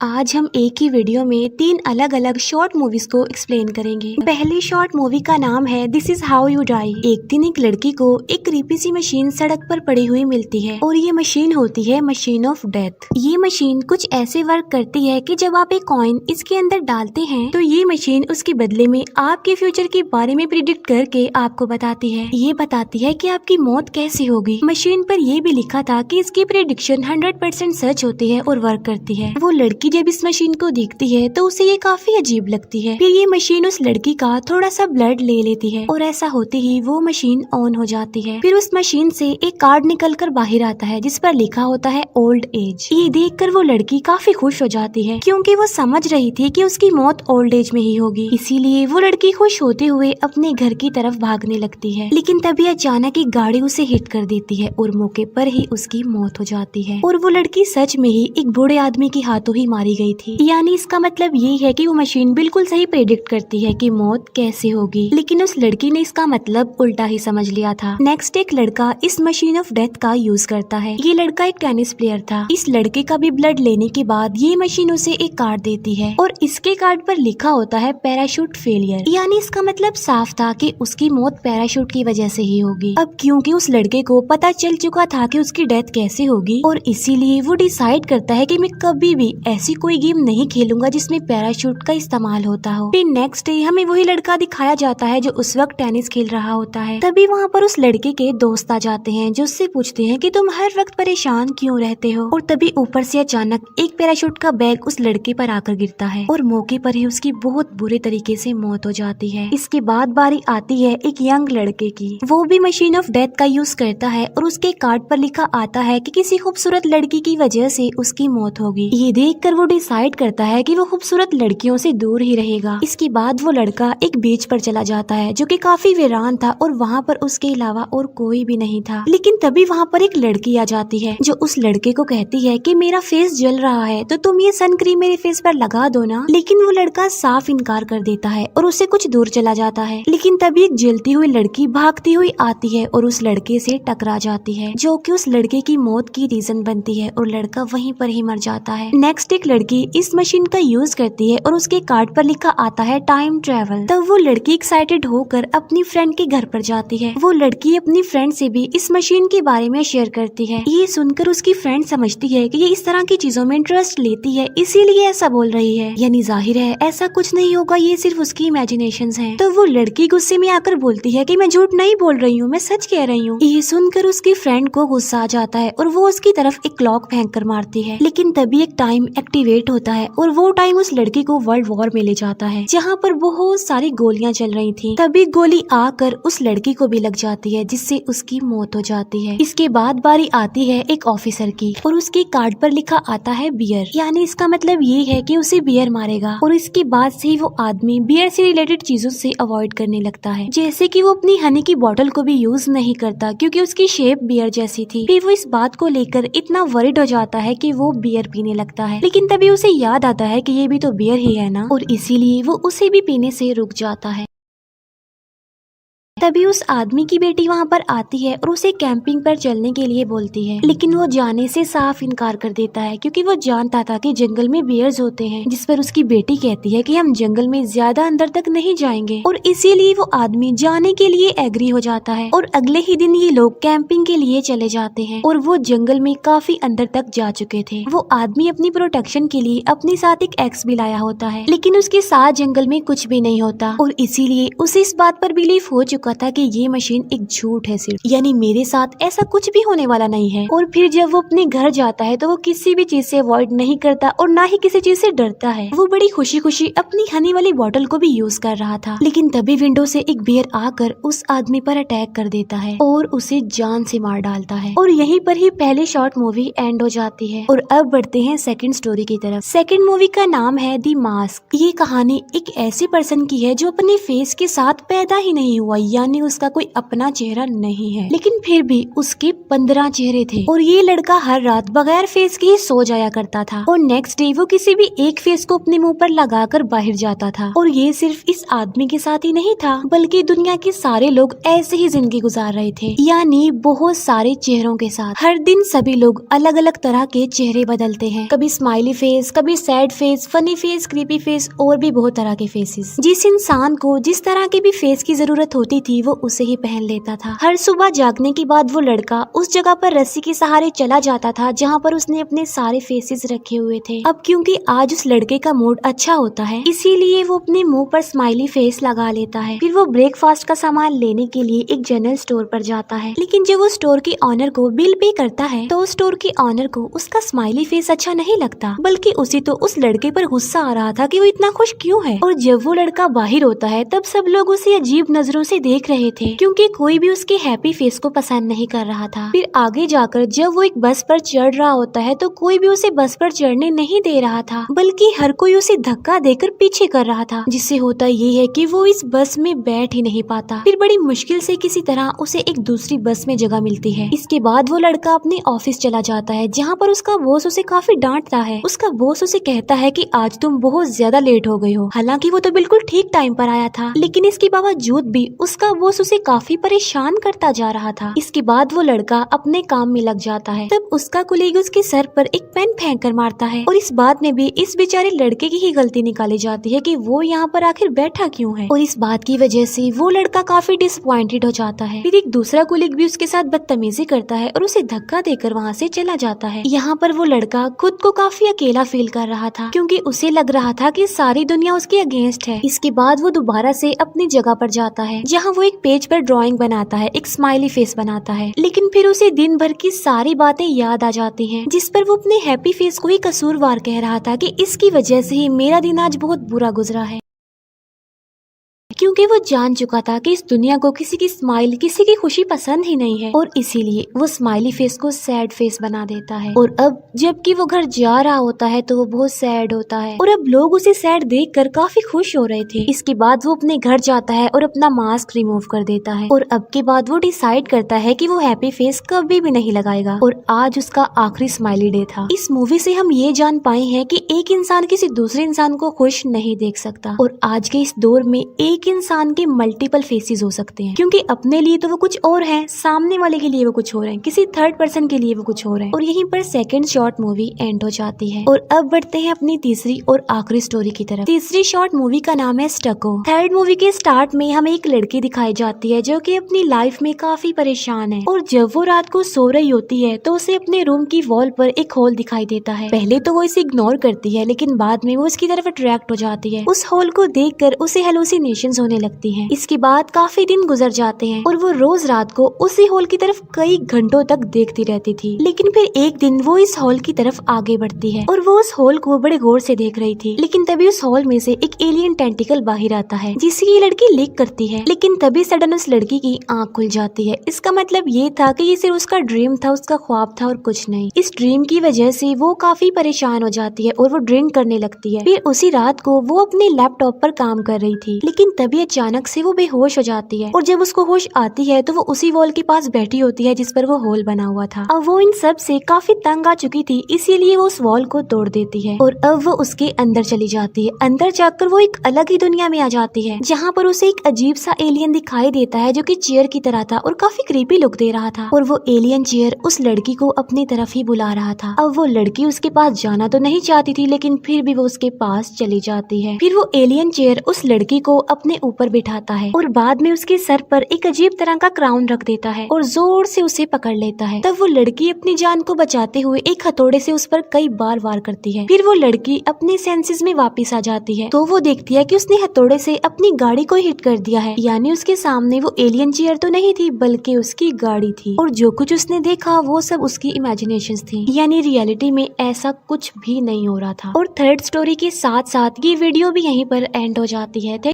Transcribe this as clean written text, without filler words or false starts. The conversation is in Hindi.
आज हम एक ही वीडियो में 3 अलग अलग शॉर्ट मूवीज को एक्सप्लेन करेंगे। पहली शॉर्ट मूवी का नाम है this is how you die. एक दिन एक लड़की को एक क्रीपी सी मशीन सड़क पर पड़ी हुई मिलती है और ये मशीन होती है मशीन ऑफ डेथ। ये मशीन कुछ ऐसे वर्क करती है कि जब आप एक कॉइन इसके अंदर डालते हैं तो ये मशीन उसके बदले में आपके फ्यूचर के बारे में प्रिडिक्ट करके आपको बताती है। ये बताती है कि आपकी मौत कैसे होगी। मशीन पर ये भी लिखा था कि इसकी प्रिडिक्शन 100% सच होती है और वर्क करती है। वो लड़की जब इस मशीन को देखती है तो उसे ये काफी अजीब लगती है। फिर ये मशीन उस लड़की का थोड़ा सा ब्लड ले लेती है और ऐसा होते ही वो मशीन ऑन हो जाती है। फिर उस मशीन से एक कार्ड निकलकर बाहर आता है जिस पर लिखा होता है ओल्ड एज। ये देखकर वो लड़की काफी खुश हो जाती है क्योंकि वो समझ रही थी कि उसकी मौत ओल्ड एज में ही होगी। इसीलिए वो लड़की खुश होते हुए अपने घर की तरफ भागने लगती है। लेकिन तभी अचानक एक गाड़ी उसे हिट कर देती है और मौके पर ही उसकी मौत हो जाती है। और वो लड़की सच में ही एक बूढ़े आदमी के हाथों ही मारी गई थी। यानी इसका मतलब ये है कि वो मशीन बिल्कुल सही प्रेडिक्ट करती है कि मौत कैसे होगी। लेकिन उस लड़की ने इसका मतलब उल्टा ही समझ लिया था। नेक्स्ट एक लड़का इस मशीन ऑफ डेथ का यूज करता है। ये लड़का एक टेनिस प्लेयर था। इस लड़के का भी ब्लड लेने के बाद ये मशीन उसे एक कार्ड देती है और इसके कार्ड पर लिखा होता है पैराशूट फेलियर। यानी इसका मतलब साफ था कि उसकी मौत पैराशूट की वजह से ही होगी। अब क्योंकि उस लड़के को पता चल चुका था कि उसकी डेथ कैसे होगी और इसीलिए वो डिसाइड करता है कि मैं कभी भी ऐसी कोई गेम नहीं खेलूंगा जिसमें पैराशूट का इस्तेमाल होता हो। फिर नेक्स्ट डे हमें वही लड़का दिखाया जाता है जो उस वक्त टेनिस खेल रहा होता है। तभी वहाँ पर उस लड़के के दोस्त आ जाते हैं जो उससे पूछते हैं कि तुम हर वक्त परेशान क्यों रहते हो। और तभी ऊपर से अचानक एक पैराशूट का बैग उस लड़के पर आकर गिरता है और मौके पर ही उसकी बहुत बुरे तरीके से मौत हो जाती है। इसके बाद बारी आती है एक यंग लड़के की। वो भी मशीन ऑफ डेथ का यूज करता है और उसके कार्ड पर लिखा आता है कि किसी खूबसूरत लड़की की वजह से उसकी मौत होगी। ये देखकर वो डिसाइड करता है कि वो खूबसूरत लड़कियों से दूर ही रहेगा। इसके बाद वो लड़का एक बीच पर चला जाता है जो कि काफी वीरान था और वहाँ पर उसके अलावा और कोई भी नहीं था। लेकिन तभी वहाँ पर एक लड़की आ जाती है जो उस लड़के को कहती है कि मेरा फेस जल रहा है तो तुम ये सन क्रीम मेरे फेस पर लगा दो ना। लेकिन वो लड़का साफ इनकार कर देता है और उससे कुछ दूर चला जाता है। लेकिन तभी एक जलती हुई लड़की भागती हुई आती है और उस लड़के से टकरा जाती है जो कि उस लड़के की मौत की रीजन बनती है और लड़का वहीं पर ही मर जाता है। नेक्स्ट एक लड़की इस मशीन का यूज करती है और उसके कार्ड पर लिखा आता है टाइम ट्रेवल। तब वो लड़की एक्साइटेड होकर अपनी फ्रेंड के घर पर जाती है। वो लड़की अपनी फ्रेंड से भी इस मशीन के बारे में शेयर करती है। ये सुनकर उसकी फ्रेंड समझती है कि ये इस तरह की चीजों में इंटरेस्ट लेती है इसीलिए ऐसा बोल रही है। यानी जाहिर है ऐसा कुछ नहीं होगा, ये सिर्फ उसकी इमेजिनेशंस हैं। तो वो लड़की गुस्से में आकर बोलती है कि मैं झूठ नहीं बोल रही हूँ, मैं सच कह रही हूँ। ये सुनकर उसकी फ्रेंड को गुस्सा आ जाता है और वो उसकी तरफ एक क्लॉक फेंक कर मारती है। लेकिन तभी एक टाइम एक्टिवेट होता है और वो टाइम उस लड़की को वर्ल्ड वॉर में ले जाता है जहाँ पर बहुत सारी गोलियां चल रही थी। तभी गोली आकर उस लड़की को भी लग जाती है जिससे उसकी मौत हो जाती है। इसके बाद बारी आती है एक ऑफिसर की और उसके कार्ड पर लिखा आता है बियर। यानी इसका मतलब ये है कि उसे बियर मारेगा और इसके बाद से ही वो आदमी बियर से रिलेटेड चीजों से अवॉइड करने लगता है। जैसे कि वो अपनी हनी की बोतल को भी यूज नहीं करता क्योंकि उसकी शेप बियर जैसी थी। फिर वो इस बात को लेकर इतना वरिड हो जाता है कि वो बियर पीने लगता है। लेकिन तभी उसे याद आता है कि ये भी तो बियर ही है ना, और इसीलिए वो उसे भी पीने से रुक जाता है। तभी उस आदमी की बेटी वहाँ पर आती है और उसे कैंपिंग पर चलने के लिए बोलती है। लेकिन वो जाने से साफ इनकार कर देता है क्योंकि वो जानता था कि जंगल में बियर्स होते हैं। जिस पर उसकी बेटी कहती है कि हम जंगल में ज्यादा अंदर तक नहीं जाएंगे और इसीलिए वो आदमी जाने के लिए एग्री हो जाता है। और अगले ही दिन ये लोग कैंपिंग के लिए चले जाते हैं और वो जंगल में काफी अंदर तक जा चुके थे। वो आदमी अपनी प्रोटेक्शन के लिए अपने साथ एक एक्स भी लाया होता है। लेकिन उसके साथ जंगल में कुछ भी नहीं होता और इसीलिए उसे इस बात पर बिलीव हो चुका था कि ये मशीन एक झूठ है सिर्फ, यानी मेरे साथ ऐसा कुछ भी होने वाला नहीं है। और फिर जब वो अपने घर जाता है तो वो किसी भी चीज से अवॉइड नहीं करता और ना ही किसी चीज से डरता है। वो बड़ी खुशी खुशी अपनी हनी वाली बोतल को भी यूज कर रहा था। लेकिन तभी विंडो से एक बियर आकर उस आदमी पर अटैक कर देता है और उसे जान से मार डालता है। और यहीं पर ही पहली शॉर्ट मूवी एंड हो जाती है। और अब बढ़ते हैं सेकंड स्टोरी की तरफ। सेकंड मूवी का नाम है दी मास्क। ये कहानी एक ऐसे पर्सन की है जो अपने फेस के साथ पैदा ही नहीं हुआ, यानी उसका कोई अपना चेहरा नहीं है, लेकिन फिर भी उसके 15 चेहरे थे और ये लड़का हर रात बगैर फेस के ही सो जाया करता था और नेक्स्ट डे वो किसी भी एक फेस को अपने मुंह पर लगाकर बाहर जाता था। और ये सिर्फ इस आदमी के साथ ही नहीं था, बल्कि दुनिया के सारे लोग ऐसे ही जिंदगी गुजार रहे थे, यानी बहुत सारे चेहरों के साथ। हर दिन सभी लोग अलग अलग तरह के चेहरे बदलते हैं, कभी स्माइली फेस, कभी sad face, funny face, creepy face और भी बहुत तरह के फेसेस। जिस इंसान को जिस तरह के भी फेस की जरूरत होती थी वो उसे ही पहन लेता था। हर सुबह जागने के बाद वो लड़का उस जगह पर रस्सी के सहारे चला जाता था जहाँ पर उसने अपने सारे फेसेस रखे हुए थे। अब क्योंकि आज उस लड़के का मूड अच्छा होता है, इसीलिए वो अपने मुंह पर स्माइली फेस लगा लेता है। फिर वो ब्रेकफास्ट का सामान लेने के लिए एक जनरल स्टोर पर जाता है, लेकिन जब वो स्टोर के ऑनर को बिल पे करता है तो स्टोर के ऑनर को उसका स्माइली फेस अच्छा नहीं लगता, बल्कि उसे तो उस लड़के पर गुस्सा आ रहा था कि वो इतना खुश क्यों है। और जब वो लड़का बाहर होता है तब सब लोग उसे अजीब नजरों से देख रहे थे, क्योंकि कोई भी उसके हैप्पी फेस को पसंद नहीं कर रहा था। फिर आगे जाकर जब वो एक बस पर चढ़ रहा होता है तो कोई भी उसे बस पर चढ़ने नहीं दे रहा था, बल्कि हर कोई उसे धक्का देकर पीछे कर रहा था, जिससे होता ये है कि वो इस बस में बैठ ही नहीं पाता। फिर बड़ी मुश्किल से किसी तरह उसे एक दूसरी बस में जगह मिलती है। इसके बाद वो लड़का अपने ऑफिस चला जाता है, जहाँ पर उसका बॉस उसे काफी डांटता है। उसका बॉस उसे कहता है कि आज तुम बहुत ज्यादा लेट हो गए हो। हालांकि वो तो बिल्कुल ठीक टाइम पर आया था, लेकिन इसके बावजूद भी उसका बॉस उसे काफी परेशान करता जा रहा था। इसके बाद वो लड़का अपने काम में लग जाता है, तब उसका कुलीग उसके सर पर एक पेन फेंक कर मारता है और इस बात में भी इस बेचारे लड़के की ही गलती निकाली जाती है कि वो यहाँ पर आखिर बैठा क्यों है। और इस बात की वजह से वो लड़का काफी डिसअपॉइंटेड हो जाता है। फिर एक दूसरा कुलीग भी उसके साथ बदतमीजी करता है और उसे धक्का देकर वहाँ से चला जाता है। यहाँ पर वो लड़का खुद को काफी अकेला फील कर रहा था, क्योंकि उसे लग रहा था कि सारी दुनिया उसके अगेंस्ट है। इसके बाद वो दोबारा से अपनी जगह पर जाता है, जहाँ वो एक पेज पर ड्राइंग बनाता है, एक स्माइली फेस बनाता है, लेकिन फिर उसे दिन भर की सारी बातें याद आ जाती हैं, जिस पर वो अपने हैप्पी फेस को ही कसूरवार कह रहा था कि इसकी वजह से ही मेरा दिन आज बहुत बुरा गुजरा है, क्योंकि वो जान चुका था कि इस दुनिया को किसी की स्माइल, किसी की खुशी पसंद ही नहीं है, और इसीलिए वो स्माइली फेस को सैड फेस बना देता है। और अब जबकि वो घर जा रहा होता है तो वो बहुत सैड होता है, और अब लोग उसे सैड देखकर काफी खुश हो रहे थे। इसके बाद वो अपने घर जाता है और अपना मास्क रिमूव कर देता है, और अब के बाद वो डिसाइड करता है कि वो हैप्पी फेस कभी भी नहीं लगाएगा, और आज उसका आखिरी स्माइली डे था। इस मूवी से हम ये जान पाए हैं कि एक इंसान किसी दूसरे इंसान को खुश नहीं देख सकता, और आज के इस दौर में एक इंसान के मल्टीपल फेसेस हो सकते हैं, क्योंकि अपने लिए तो वो कुछ और है, सामने वाले के लिए वो कुछ और है, किसी थर्ड पर्सन के लिए वो कुछ और है। और यहीं पर सेकंड शॉर्ट मूवी एंड हो जाती है। और अब बढ़ते हैं अपनी तीसरी और आखिरी स्टोरी की तरफ। तीसरी शॉर्ट मूवी का नाम है स्टको। थर्ड मूवी के स्टार्ट में हमें एक लड़की दिखाई जाती है जो कि अपनी लाइफ में काफी परेशान है, और जब वो रात को सो रही होती है तो उसे अपने रूम की वॉल पर एक होल दिखाई देता है। पहले तो वो इसे इग्नोर करती है, लेकिन बाद में वो उसकी तरफ अट्रैक्ट हो जाती है। उस होल को देखकर उसे हेलुसिनेशंस होने लगती हैं। इसके बाद काफी दिन गुजर जाते हैं और वो रोज रात को उसी हॉल की तरफ कई घंटों तक देखती रहती थी। लेकिन फिर एक दिन वो इस हॉल की तरफ आगे बढ़ती है और वो उस हॉल को बड़े गौर से देख रही थी। लेकिन तभी उस हॉल में से एक एलियन टेंटिकल बाहर आता है, जिसकी ये लड़की लिक करती है। लेकिन तभी सडन उस लड़की की आंख खुल जाती है। इसका मतलब ये था कि ये सिर्फ उसका ड्रीम था, उसका ख्वाब था और कुछ नहीं। इस ड्रीम की वजह से वो काफी परेशान हो जाती है और वो ड्रिंक करने लगती है। फिर उसी रात को वो अपने लैपटॉप पर काम कर रही थी, लेकिन तभी अचानक से वो बेहोश हो जाती है, और जब उसको होश आती है तो वो उसी वॉल के पास बैठी होती है जिस पर वो होल बना हुआ था। अब वो इन सब से काफी तंग आ चुकी थी, इसीलिए वो उस वॉल को तोड़ देती है और अब वो उसके अंदर चली जाती है। अंदर जाकर वो एक अलग ही दुनिया में आ जाती है, जहाँ पर उसे एक अजीब सा एलियन दिखाई देता है जो कि चेयर की तरह था और काफी क्रीपी लुक दे रहा था, और वो एलियन चेयर उस लड़की को अपनी तरफ ही बुला रहा था। अब वो लड़की उसके पास जाना तो नहीं चाहती थी, लेकिन फिर भी वो उसके पास चली जाती है। फिर वो एलियन चेयर उस लड़की को अपने ऊपर बिठाता है और बाद में उसके सर पर एक अजीब तरह का क्राउन रख देता है और जोर से उसे पकड़ लेता है। तब वो लड़की अपनी जान को बचाते हुए एक हथौड़े से उस पर कई बार वार करती है। फिर वो लड़की अपने सेंसेस में वापस आ जाती है तो वो देखती है कि उसने हथौड़े से अपनी गाड़ी को हिट कर दिया है, यानी उसके सामने वो एलियन चेयर तो नहीं थी बल्कि उसकी गाड़ी थी, और जो कुछ उसने देखा वो सब उसकी इमेजिनेशंस थी, यानी रियलिटी में ऐसा कुछ भी नहीं हो रहा था। और थर्ड स्टोरी के साथ साथ ये वीडियो भी यहीं पर एंड हो जाती है।